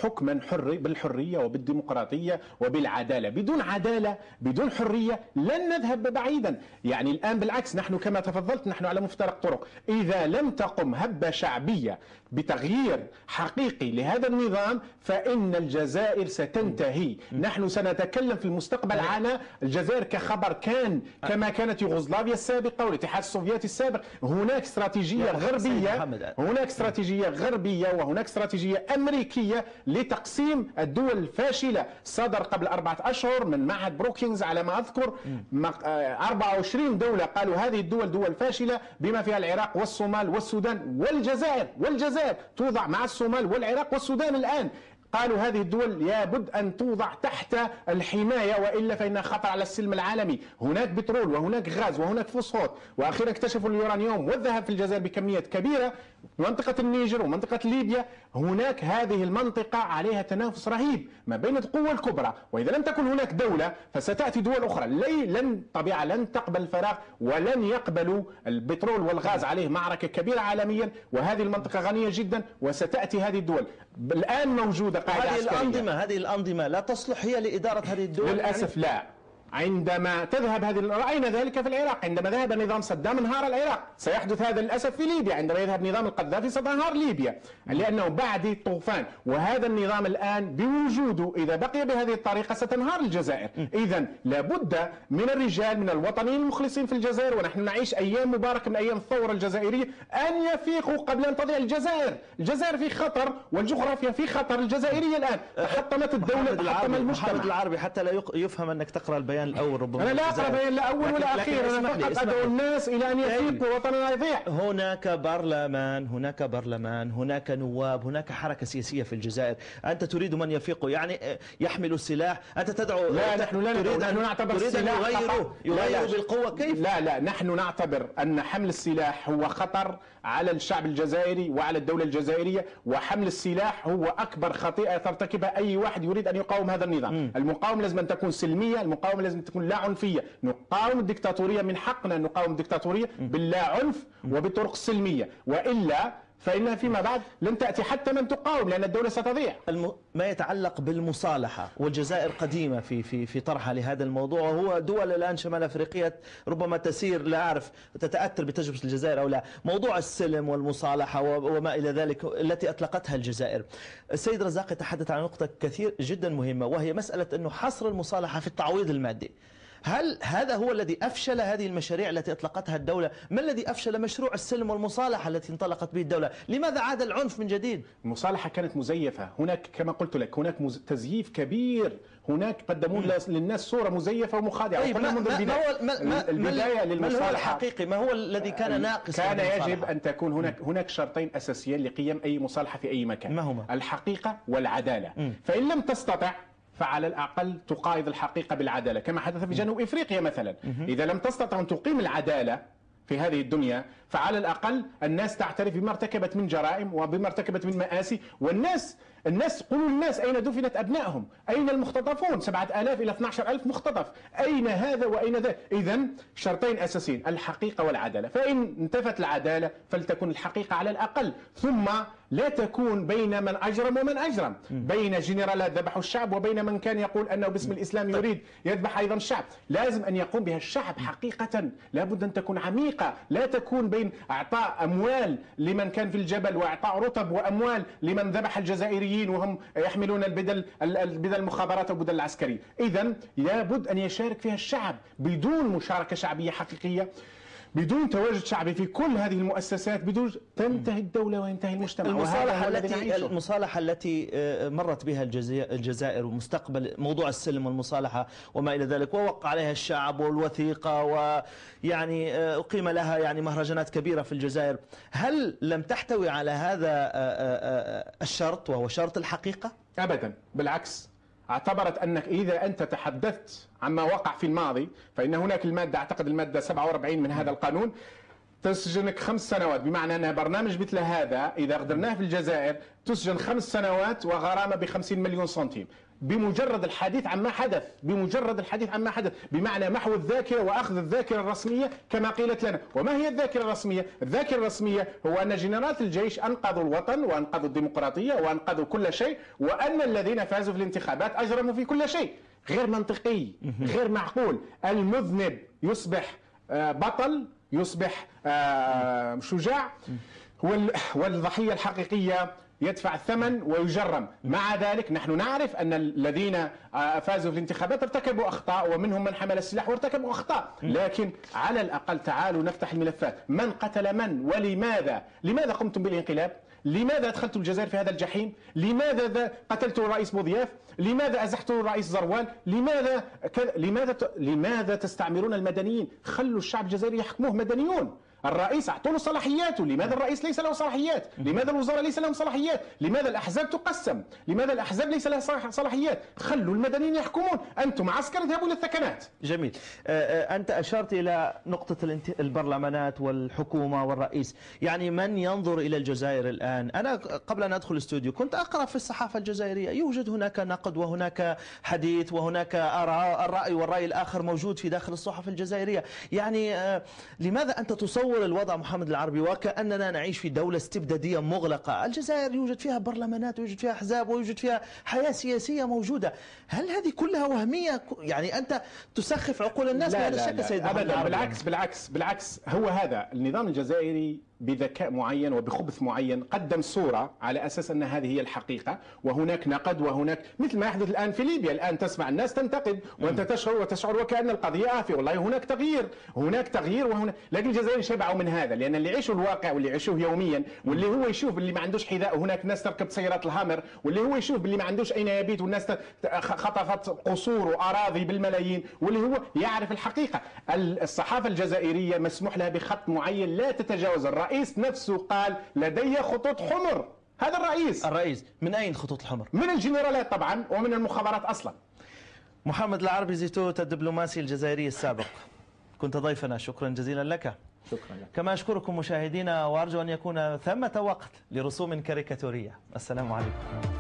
حكما بالحرية وبالديمقراطية وبالعدالة. بدون عدالة بدون حرية لن نذهب بعيدا. يعني الآن بالعكس، نحن كما تفضلت نحن على مفترق طرق. إذا لم تقم هبة شعبية بتغيير حقيقي لهذا النظام فإن الجزائر ستنتهي. نحن سنتكلم في المستقبل عن الجزائر كخبر كان كما كانت يوغوسلافيا السابقة والاتحاد السوفيتي السابق. هناك استراتيجية غربية، هناك استراتيجية غربية وهناك استراتيجية أمريكية لتقسيم الدول الفاشلة. صدر قبل 4 أشهر من معهد بروكينز على ما أذكر 24 دولة قالوا هذه الدول دول فاشلة، بما فيها العراق والصومال والسودان والجزائر توضع مع الصومال والعراق والسودان الآن. قالوا هذه الدول لابد أن توضع تحت الحماية وإلا فإنها خطر على السلم العالمي. هناك بترول وهناك غاز وهناك فوسفور، وأخيرا اكتشفوا اليورانيوم والذهب في الجزائر بكميات كبيرة. منطقة النيجر ومنطقة ليبيا هناك هذه المنطقة عليها تنافس رهيب ما بين القوى الكبرى، وإذا لم تكن هناك دولة فستأتي دول أخرى لن تقبل الفراغ ولن يقبلوا البترول والغاز، عليه معركة كبيرة عالميا، وهذه المنطقة غنية جدا وستأتي هذه الدول. الآن موجودة قاعدة عسكرية. هذه الأنظمة لا تصلح هي لإدارة هذه الدول للأسف لا. عندما تذهب هذه، رأينا ذلك في العراق عندما ذهب نظام صدام انهار العراق، سيحدث هذا للأسف في ليبيا عندما يذهب نظام القذافي ستنهار ليبيا، لأنه بعد الطوفان. وهذا النظام الآن بوجوده إذا بقي بهذه الطريقة ستنهار الجزائر. إذا لابد من الرجال من الوطنيين المخلصين في الجزائر، ونحن نعيش أيام مباركة من أيام الثورة الجزائرية، أن يفيقوا قبل أن تضيع الجزائر. الجزائر في خطر والجغرافيا في خطر. الجزائرية الآن تحطمت الدولة، تحطم المجتمع. محمد العربي، حتى لا يفهم أنك تقرأ البيان الأول ربما. أنا لا أقرأ بيان لا أول ولا أخير، أنا فقط أدعو الناس إلى أن يفيقوا وطننا يضيع. هناك برلمان، هناك نواب، هناك حركة سياسية في الجزائر. أنت تريد من يفيقوا يعني يحمل السلاح؟ أنت تدعو؟ لا، نحن لا تريد أن نعتبر السلاح يغيروا بالقوة. كيف؟ لا، نحن نعتبر أن حمل السلاح هو خطر على الشعب الجزائري وعلى الدولة الجزائرية، وحمل السلاح هو أكبر خطيئة ترتكبها أي واحد يريد أن يقاوم هذا النظام. المقاومة لازم أن تكون سلمية، المقاومة لازم تكون لا عنفية. نقاوم الدكتاتورية، من حقنا أن نقاوم الدكتاتورية باللا عنف وبالطرق السلمية، وإلا فإنها فيما بعد لن تأتي حتى من تقاوم، لأن الدولة ستضيع. ما يتعلق بالمصالحة، والجزائر قديمة في طرحها لهذا الموضوع، وهو دول الآن شمال أفريقيا ربما تسير، لا أعرف تتأثر بتجربة الجزائر أو لا، موضوع السلم والمصالحة وما إلى ذلك التي أطلقتها الجزائر. السيد رزاق يتحدث عن نقطة كثير جدا مهمة، وهي مسألة أنه حصر المصالحة في التعويض المادي. هل هذا هو الذي أفشل هذه المشاريع التي أطلقتها الدولة؟ ما الذي أفشل مشروع السلم والمصالحة التي انطلقت به الدولة؟ لماذا عاد العنف من جديد؟ المصالحة كانت مزيفة، هناك كما قلت لك هناك تزييف كبير، هناك قدموا للناس صورة مزيفة ومخادعة. طيب ما هو الحقيقي؟ ما هو الذي كان ناقص؟ كان يجب أن تكون هناك شرطين أساسيين لقيام أي مصالحة في أي مكان. ما هما؟ الحقيقة والعدالة. فإن لم تستطع فعلى الأقل تقايض الحقيقة بالعدالة، كما حدث في جنوب إفريقيا مثلا. إذا لم تستطع أن تقيم العدالة في هذه الدنيا فعلى الأقل الناس تعترف بما ارتكبت من جرائم وبما ارتكبت من مآسي، والناس قولوا للناس أين دفنت أبنائهم؟ أين المختطفون؟ 7000 إلى 12000 مختطف، أين هذا وأين ذا؟ إذن شرطين أساسيين، الحقيقة والعدالة. فإن انتفت العدالة فلتكن الحقيقة على الأقل، ثم لا تكون بين من أجرم ومن أجرم، بين جنرالات ذبحوا الشعب وبين من كان يقول أنه باسم الإسلام يريد يذبح أيضا الشعب. لازم أن يقوم بها الشعب حقيقة، لابد أن تكون عميقة، لا تكون بين أعطاء أموال لمن كان في الجبل وأعطاء رطب وأموال لمن ذبح الجزائريين وهم يحملون البدل المخابرات والبدل العسكرية. إذن لابد أن يشارك فيها الشعب. بدون مشاركة شعبية حقيقية، بدون تواجد شعبي في كل هذه المؤسسات، بدون تنتهي الدولة وينتهي المجتمع. المصالحة التي مرت بها الجزائر ومستقبل موضوع السلم والمصالحة وما إلى ذلك، ووقع عليها الشعب والوثيقة، ويعني أقيم لها يعني مهرجانات كبيرة في الجزائر، هل لم تحتوي على هذا الشرط وهو شرط الحقيقة؟ أبدا، بالعكس، اعتبرت أنك إذا أنت تحدثت عما وقع في الماضي، فإن هناك المادة، أعتقد المادة 47 من هذا القانون، تسجنك 5 سنوات، بمعنى أن برنامج مثل هذا إذا قدرناه في الجزائر تسجن 5 سنوات وغرامة ب50 مليون سنتيم بمجرد الحديث عما حدث، بمجرد الحديث عما حدث، بمعنى محو الذاكرة وأخذ الذاكرة الرسمية كما قيلت لنا. وما هي الذاكرة الرسمية؟ الذاكرة الرسمية هو أن جنرالات الجيش أنقذوا الوطن وأنقذوا الديمقراطية وأنقذوا كل شيء، وأن الذين فازوا في الانتخابات أجرموا في كل شيء. غير منطقي، غير معقول. المذنب يصبح بطل، يصبح شجاع، والضحية الحقيقية يدفع الثمن ويجرم. مع ذلك نحن نعرف أن الذين فازوا في الانتخابات ارتكبوا أخطاء، ومنهم من حمل السلاح وارتكبوا أخطاء، لكن على الأقل تعالوا نفتح الملفات. من قتل من ولماذا؟ لماذا قمتم بالانقلاب؟ لماذا أدخلتم الجزائر في هذا الجحيم؟ لماذا قتلتم الرئيس بوضياف؟ لماذا أزحتم الرئيس زروال؟ لماذا تستعمرون المدنيين؟ خلوا الشعب الجزائري يحكموه مدنيون. الرئيس اعطوا له صلاحياته، لماذا الرئيس ليس له صلاحيات؟ لماذا الوزراء ليس لهم صلاحيات؟ لماذا الأحزاب تقسم؟ لماذا الأحزاب ليس لها صلاحيات؟ خلوا المدنيين يحكمون، أنتم عسكر اذهبوا للثكنات. جميل. أنت أشرت إلى نقطة البرلمانات والحكومة والرئيس، يعني من ينظر إلى الجزائر الآن؟ أنا قبل أن أدخل الاستوديو كنت أقرأ في الصحافة الجزائرية يوجد هناك نقد وهناك حديث وهناك آراء، الرأي والرأي الآخر موجود في داخل الصحف الجزائرية. يعني لماذا أنت تصور الوضع محمد العربي وكأننا نعيش في دولة استبدادية مغلقة؟ الجزائر يوجد فيها برلمانات ويوجد فيها أحزاب ويوجد فيها حياة سياسية موجودة. هل هذه كلها وهمية؟ يعني أنت تسخف عقول الناس بهذا الشكل سيد محمد العربي؟ بالعكس هو هذا النظام الجزائري بذكاء معين وبخبث معين قدم صورة على أساس أن هذه هي الحقيقة، وهناك نقد وهناك مثل ما يحدث الآن في ليبيا. الآن تسمع الناس تنتقد وأنت تشعر وكأن القضية آفة. والله هناك تغيير لكن الجزائر شبعوا من هذا، لأن اللي يعيشوا الواقع واللي يعيشوه يوميا، واللي هو يشوف اللي ما عندوش حذاء وهناك ناس تركب سيارات الهامر، واللي هو يشوف اللي ما عندوش أين يبيت والناس خطفت قصور وأراضي بالملايين، واللي هو يعرف الحقيقة. الصحافة الجزائرية مسموح لها بخط معين لا تتجاوز. الرئيس نفسه قال لدي خطوط حمر. هذا الرئيس من أين خطوط الحمر؟ من الجنرالات طبعا ومن المخابرات أصلا. محمد العربي زيتوت الدبلوماسي الجزائري السابق، كنت ضيفنا، شكرا جزيلا لك. شكرا لك. كما أشكركم مشاهدينا، وأرجو أن يكون ثمة وقت لرسوم كاريكاتورية. السلام عليكم.